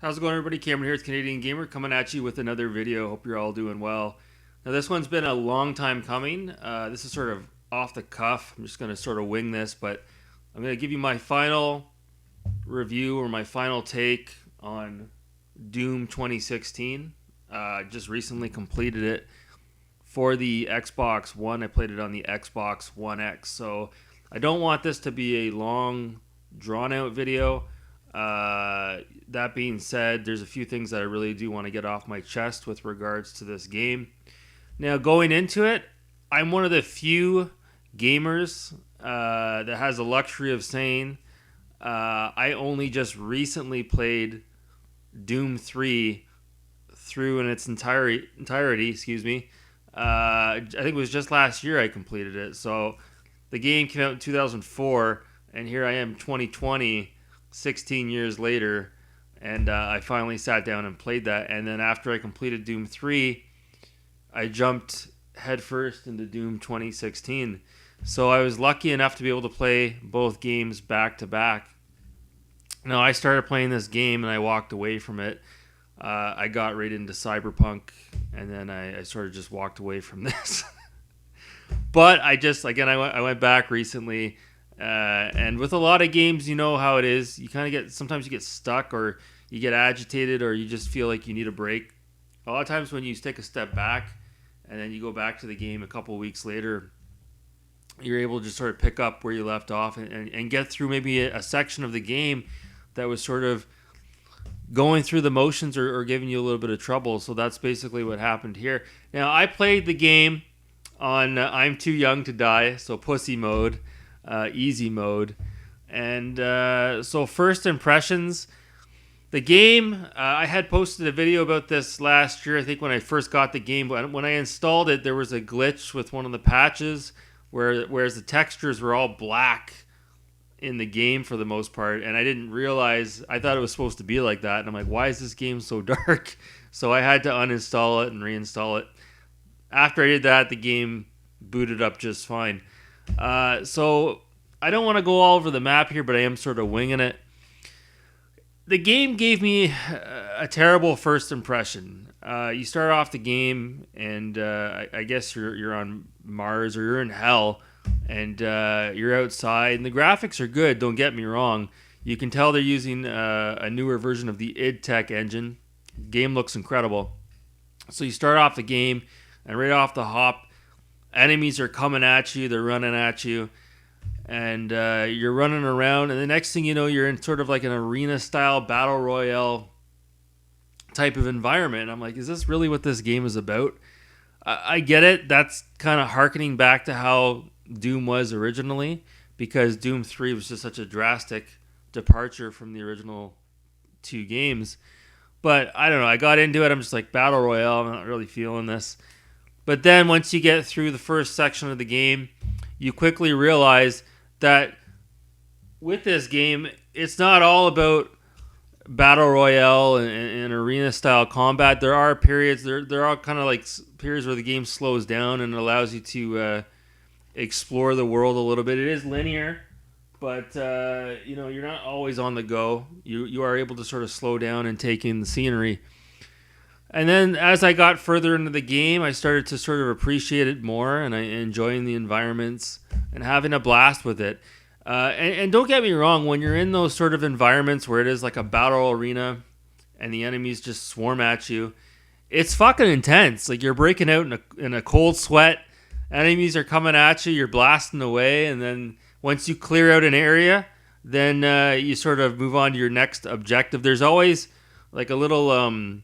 How's it going, everybody? Cameron here, it's Canadian Gamer, coming at you with another video. Hope you're all doing well. Now, this one's been a long time coming. This is sort of off the cuff. I'm just going to sort of wing this, but I'm going to give you my final review or my final take on Doom 2016. Just recently completed it for the Xbox One. I played it on the Xbox One X, so I don't want this to be a long, drawn-out video. That being said, there's a few things that I really do want to get off my chest with regards to this game. Now, going into it, I'm one of the few gamers that has the luxury of saying I only just recently played Doom 3 through in its entirety. I think it was just last year I completed it. So the game came out in 2004, and here I am, 2020. 16 years later, and I finally sat down and played that. And then after I completed Doom 3, I jumped headfirst into Doom 2016. So I was lucky enough to be able to play both games back to back. Now, I started playing this game and I walked away from it. I got right into Cyberpunk, and then I sort of just walked away from this. But I went back recently. And with a lot of games, you know how it is. You kind of sometimes you get stuck, or you get agitated, or you just feel like you need a break. A lot of times when you take a step back and then you go back to the game a couple of weeks later, you're able to just sort of pick up where you left off and get through maybe a section of the game that was sort of going through the motions or giving you a little bit of trouble. So that's basically what happened here. Now, I played the game on I'm Too Young to Die, so pussy mode. Easy mode. And so first impressions, the game, I had posted a video about this last year, I think when I first got the game. But when I installed it, there was a glitch with one of the patches whereas the textures were all black in the game for the most part, and I didn't realize, I thought it was supposed to be like that, and I'm like, why is this game so dark? So I had to uninstall it and reinstall it. After I did that, the game booted up just fine. So I don't want to go all over the map here, but I am sort of winging it. The game gave me a terrible first impression. You start off the game, and I guess you're on Mars, or you're in hell, and you're outside, and the graphics are good, don't get me wrong. You can tell they're using a newer version of the id Tech engine. Game looks incredible. So you start off the game, and right off the hop, enemies are coming at you, they're running at you, and you're running around, and the next thing you know, you're in sort of like an arena-style battle royale type of environment. I'm like, is this really what this game is about? I get it. That's kind of hearkening back to how Doom was originally, because Doom 3 was just such a drastic departure from the original two games. But I don't know, I got into it, I'm just like, battle royale, I'm not really feeling this. But then once you get through the first section of the game, you quickly realize that with this game, it's not all about battle royale and arena style combat. There are periods, there are kind of like periods where the game slows down and allows you to explore the world a little bit. It is linear, but you're not always on the go. You are able to sort of slow down and take in the scenery. And then as I got further into the game, I started to sort of appreciate it more, and I enjoying the environments and having a blast with it. And don't get me wrong, when you're in those sort of environments where it is like a battle arena and the enemies just swarm at you, it's fucking intense. Like, you're breaking out in a cold sweat, enemies are coming at you, you're blasting away, and then once you clear out an area, then you sort of move on to your next objective. There's always like a little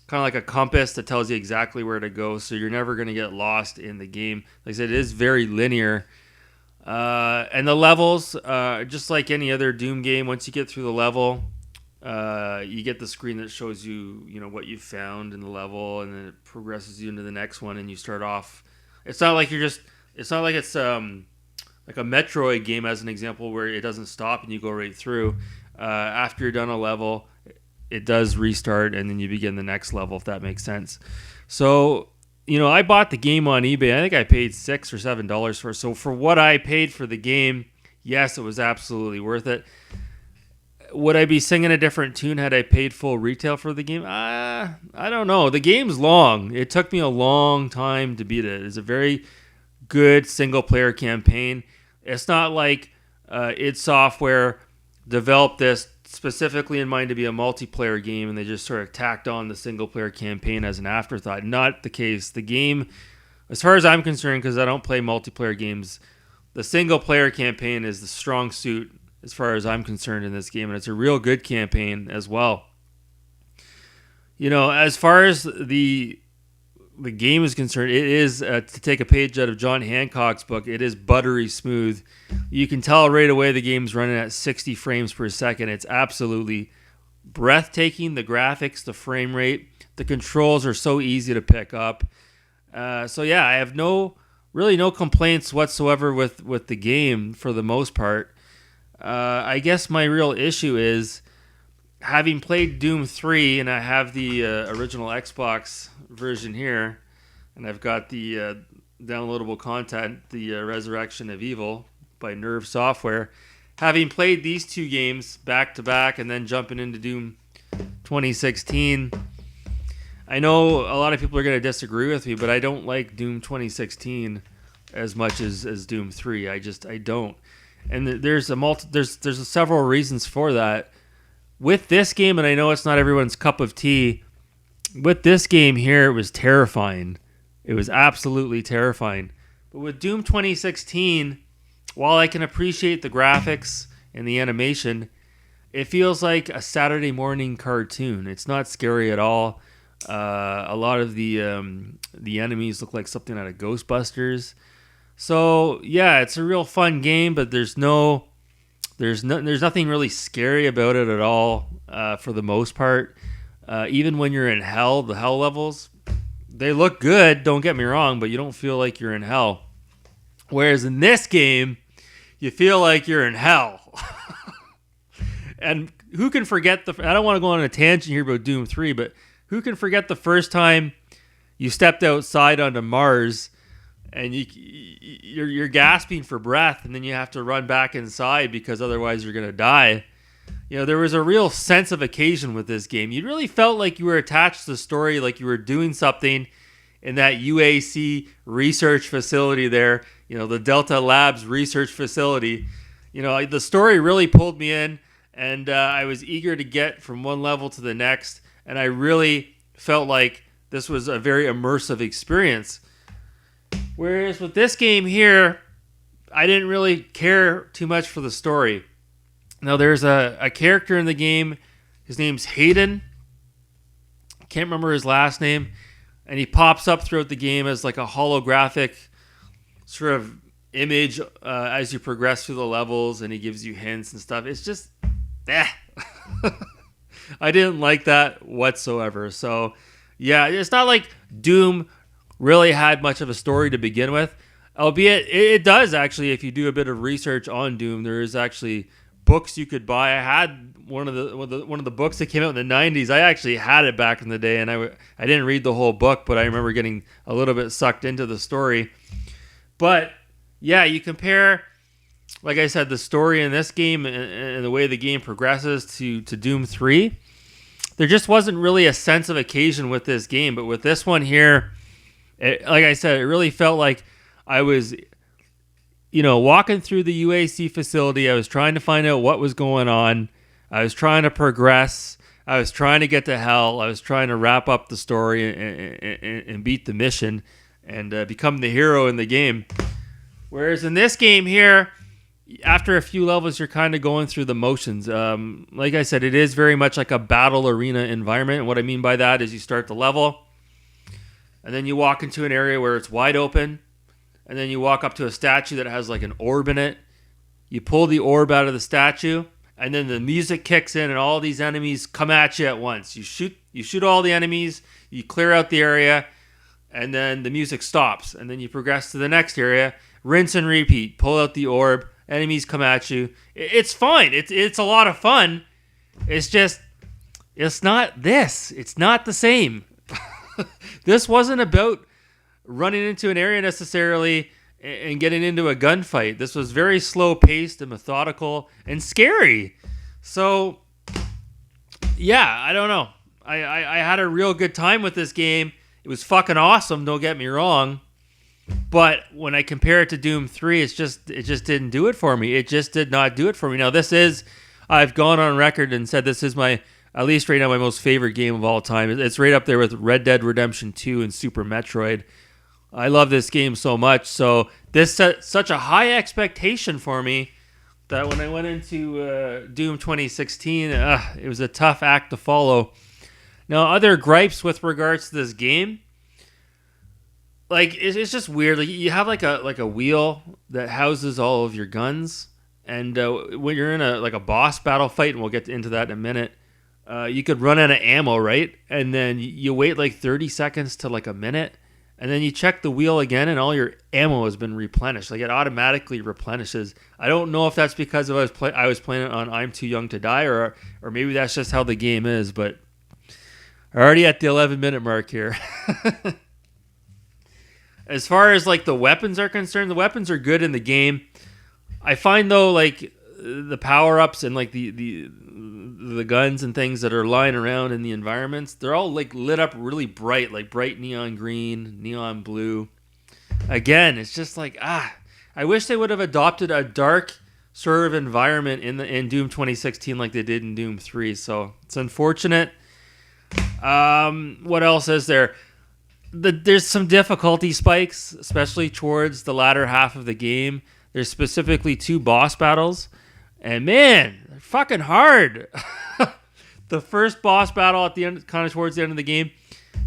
kind of like a compass that tells you exactly where to go, so you're never going to get lost in the game. Like I said, it is very linear. And the levels, just like any other Doom game, once you get through the level, you get the screen that shows you, what you found in the level, and then it progresses you into the next one, and you start off. It's not like it's like a Metroid game, as an example, where it doesn't stop and you go right through. After you're done a level, it does restart, and then you begin the next level, if that makes sense. So, I bought the game on eBay. I think I paid $6 or $7 for it. So for what I paid for the game, yes, it was absolutely worth it. Would I be singing a different tune had I paid full retail for the game? I don't know. The game's long. It took me a long time to beat it. It's a very good single-player campaign. It's not like id Software developed this specifically in mind to be a multiplayer game and they just sort of tacked on the single-player campaign as an afterthought. Not the case. The game, as far as I'm concerned, because I don't play multiplayer games, the single-player campaign is the strong suit as far as I'm concerned in this game, and it's a real good campaign as well. You know, as far as the game is concerned, it is, to take a page out of John Hancock's book, it is buttery smooth. You can tell right away the game's running at 60 frames per second. It's absolutely breathtaking. The graphics, the frame rate, the controls are so easy to pick up. So yeah, I have really no complaints whatsoever with the game for the most part. I guess my real issue is having played Doom 3, and I have the original Xbox version here, and I've got the downloadable content, the Resurrection of Evil by Nerve Software. Having played these two games back to back and then jumping into Doom 2016, I know a lot of people are going to disagree with me, but I don't like Doom 2016 as much as Doom 3. I don't. And there's several reasons for that. With this game, and I know it's not everyone's cup of tea, with this game here, it was terrifying. It was absolutely terrifying. But with Doom 2016, while I can appreciate the graphics and the animation, it feels like a Saturday morning cartoon. It's not scary at all. A lot of the enemies look like something out of Ghostbusters. So yeah, it's a real fun game, but there's nothing really scary about it at all for the most part. Even when you're in hell, the hell levels, they look good, don't get me wrong, but you don't feel like you're in hell. Whereas in this game, you feel like you're in hell. And who can forget I don't want to go on a tangent here about Doom 3, but who can forget the first time you stepped outside onto Mars and you're gasping for breath, and then you have to run back inside because otherwise you're going to die. You know, there was a real sense of occasion with this game. You really felt like you were attached to the story, like you were doing something in that UAC research facility there, you know, the Delta Labs research facility. You know, the story really pulled me in, and I was eager to get from one level to the next, and I really felt like this was a very immersive experience. Whereas with this game here, I didn't really care too much for the story. Now, there's a character in the game. His name's Hayden. I can't remember his last name. And he pops up throughout the game as like a holographic sort of image as you progress through the levels, and he gives you hints and stuff. It's just, I didn't like that whatsoever. So, yeah, it's not like Doom really had much of a story to begin with, albeit it does actually. If you do a bit of research on Doom, there is actually books you could buy. I had one of the books that came out in the 90s. I actually had it back in the day, and I didn't read the whole book, but I remember getting a little bit sucked into the story. But yeah, you compare, like I said, the story in this game and the way the game progresses to Doom 3. There just wasn't really a sense of occasion with this game, but with this one here, like I said, it really felt like I was, walking through the UAC facility. I was trying to find out what was going on. I was trying to progress. I was trying to get to hell. I was trying to wrap up the story and beat the mission and become the hero in the game. Whereas in this game here, after a few levels, you're kind of going through the motions. Like I said, it is very much like a battle arena environment. And what I mean by that is you start the level, and then you walk into an area where it's wide open, and then you walk up to a statue that has like an orb in it. You pull the orb out of the statue, and then the music kicks in, and all these enemies come at you at once. You shoot all the enemies, you clear out the area, and then the music stops, and then you progress to the next area, rinse and repeat. Pull out the orb, enemies come at you. It's fine. It's a lot of fun. It's just, it's not this. It's not the same. This wasn't about running into an area necessarily and getting into a gunfight. This was very slow paced and methodical and scary. So Yeah, I don't know. I had a real good time with this game. It was fucking awesome, don't get me wrong. But when I compare it to Doom 3, it just didn't do it for me. It just did not do it for me. Now I've gone on record and said this is at least right now, my most favorite game of all time. It's right up there with Red Dead Redemption 2 and Super Metroid. I love this game so much. So this set such a high expectation for me that when I went into Doom 2016, it was a tough act to follow. Now, other gripes with regards to this game, like it's just weird. Like you have like a wheel that houses all of your guns, and when you're in a boss battle fight, and we'll get into that in a minute, you could run out of ammo, right? And then you wait like 30 seconds to like a minute, and then you check the wheel again, and all your ammo has been replenished. Like it automatically replenishes. I don't know if that's because I was playing it on I'm Too Young to Die, or maybe that's just how the game is. But already at the 11-minute mark here. As far as like the weapons are concerned, the weapons are good in the game. I find though, like the power-ups and like the guns and things that are lying around in the environments, they're all like lit up really bright, like bright neon green, neon blue. Again, it's just like I wish they would have adopted a dark sort of environment in Doom 2016 like they did in Doom 3. So it's unfortunate. What else is there? There's some difficulty spikes, especially towards the latter half of the game. There's specifically 2 boss battles, and man, they're fucking hard. The first boss battle at the end, kind of towards the end of the game,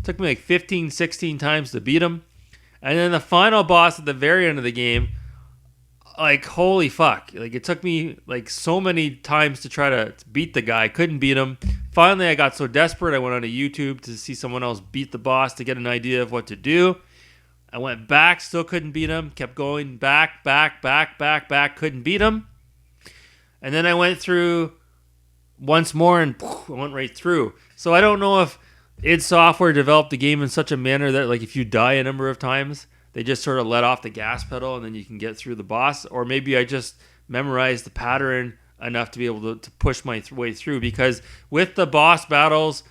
took me like 15, 16 times to beat him. And then the final boss at the very end of the game, like holy fuck. Like it took me like so many times to try to beat the guy. I couldn't beat him. Finally, I got so desperate, I went onto YouTube to see someone else beat the boss to get an idea of what to do. I went back, still couldn't beat him. Kept going back, couldn't beat him. And then I went through once more and I went right through. So I don't know if id Software developed the game in such a manner that like if you die a number of times, they just sort of let off the gas pedal and then you can get through the boss. Or maybe I just memorized the pattern enough to be able to push my way through, because with the boss battles,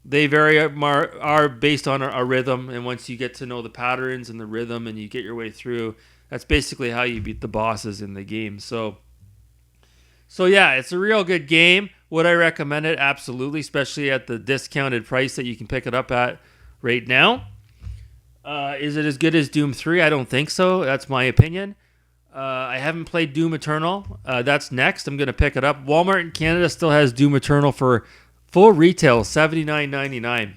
they are based on a rhythm, and once you get to know the patterns and the rhythm and you get your way through, that's basically how you beat the bosses in the game. So yeah, it's a real good game. Would I recommend it? Absolutely, especially at the discounted price that you can pick it up at right now. Is it as good as Doom 3? I don't think so. That's my opinion. I haven't played Doom Eternal. That's next. I'm going to pick it up. Walmart in Canada still has Doom Eternal for full retail, $79.99.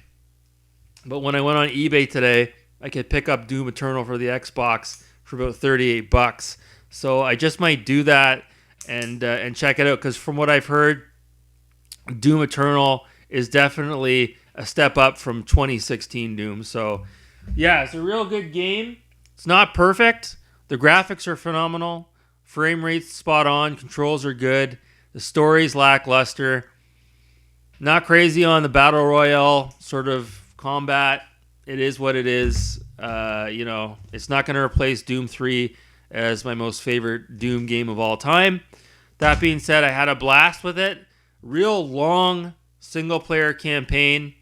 But when I went on eBay today, I could pick up Doom Eternal for the Xbox for about $38. So I just might do that and check it out, because from what I've heard, Doom Eternal is definitely a step up from 2016 Doom. So yeah, it's a real good game. It's not perfect. The graphics are phenomenal. Frame rate's spot on. Controls are good. The story's lackluster. Not crazy on the Battle Royale sort of combat. It is what it is. It's not going to replace Doom 3 as my most favorite Doom game of all time. That being said, I had a blast with it. Real long single-player campaign.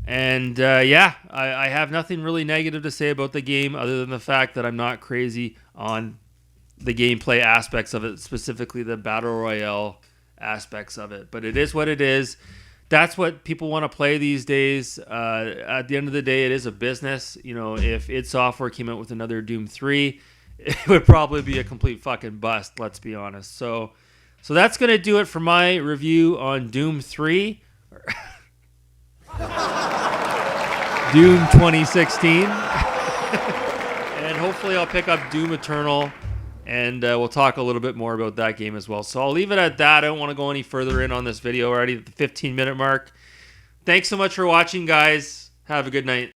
And I have nothing really negative to say about the game other than the fact that I'm not crazy on the gameplay aspects of it, specifically the Battle Royale aspects of it. But it is what it is. That's what people want to play these days. At the end of the day, it is a business. You know, if id Software came out with another Doom 3, it would probably be a complete fucking bust, let's be honest. So that's going to do it for my review on Doom 3. Doom 2016. And hopefully I'll pick up Doom Eternal, and we'll talk a little bit more about that game as well. So I'll leave it at that. I don't want to go any further in on this video already at the 15-minute mark. Thanks so much for watching, guys. Have a good night.